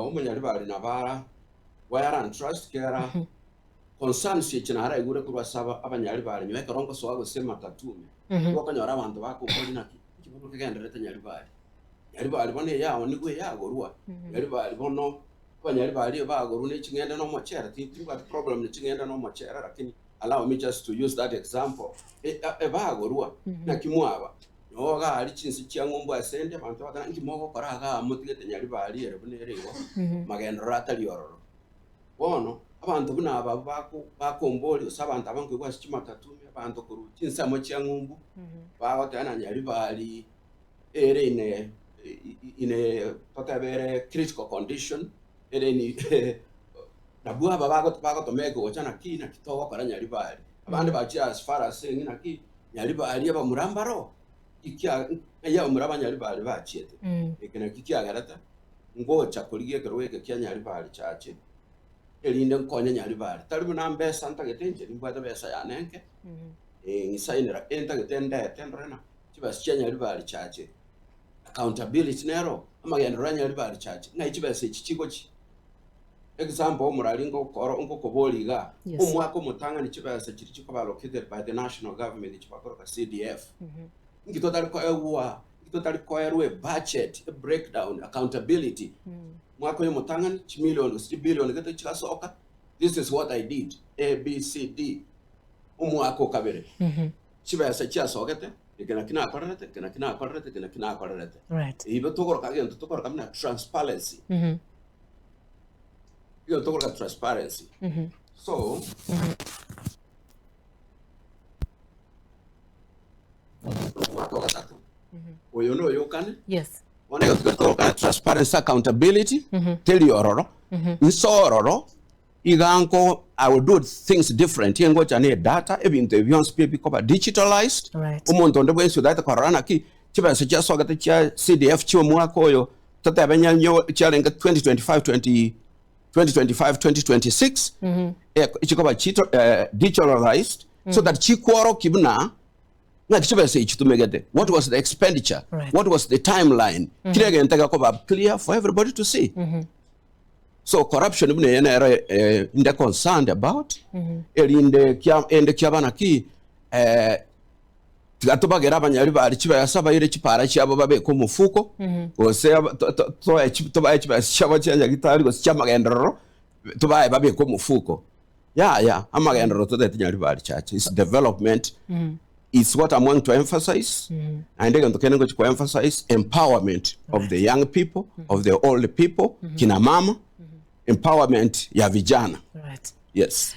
umunyari bali nabara wire and trust kera concerns y'ichinara igure kurwasaba abanyari bali nyeka rongo so agusema tatume wakanyora abantu bakukoli naki kibuno kigenderete nyari bali bone yawo nigwe yagorwa nyari bali bono abanyari bali bagorwa n'ikingenda no mochera tiba problem n'ikingenda no mochera lakini allow me just to use that example bagorwa nakimwaba noga ali chinsi cyangombo asende abantu bakana nkimoko koraga mutigete nyari bali ere bunerewa magendera atali ororo bono abantu buna bakomboli usabantu abangu kwa sichima tatume abantu kuru chinsa mo cyangombo bagotana nyari bali ere ine totabere critical condition ere ni nabua bagotomeko gochana kina kitowa kora nyari bali abandi bachi as far as saying naki nyari bali aba murambaro ikia ya umuraba nyari bali bachiete ekena kikia garata ngocha kuliye kerweke kya nyari bali chache elinde nkonya nyari bali talibu nambe santa getenje nimbwata besa yanenke ngisainera enta getenda tendrena kibasi kya nyari bali chache accountability nero amagendera nyari bali chache na ikibese kikigo ki example omuralingo koro ngo boliga umwako mutanga ni kibese kiri kikoba located by the national government kibakoro ka CDF ngitotali ko erwe budget a breakdown accountability mwako yo mutanga ni million 6 billion gato chikasoka this is what I did A B C D umwako kabere kibese kyasokete kina akorrete right ibe tokoro kamna transparency yo tokoro transparency so oyo no yokane yes one yo tokoro transparency accountability tell you ororo nsororo iganko I will do things different yengo chane data ebintu ebyonse bikoba digitalized umuntu ndebwe so that korana ki kibase kyasoga kya CDF kyo mwaka oyo tatabanya nyo cyalenga 2026 ikikoba chito digitalized so that chikworo kibuna na kibase ichitumegede what was the expenditure what was the timeline kirege ntaka koba clear for everybody to see so corruption bune yana inde concerned about elinde kyabana ki tigatobagira abanyari bali kibayasaba ire kipara cyabo babeko mufuko ose tobaye kibashyabo cyanya gitari go cyamagendero tobaye babeko mufuko amagendero todetinyari bali church is development is what I'm going to emphasize and again to kengo to emphasize empowerment of the young people of the old people kina mama empowerment ya vijana right yes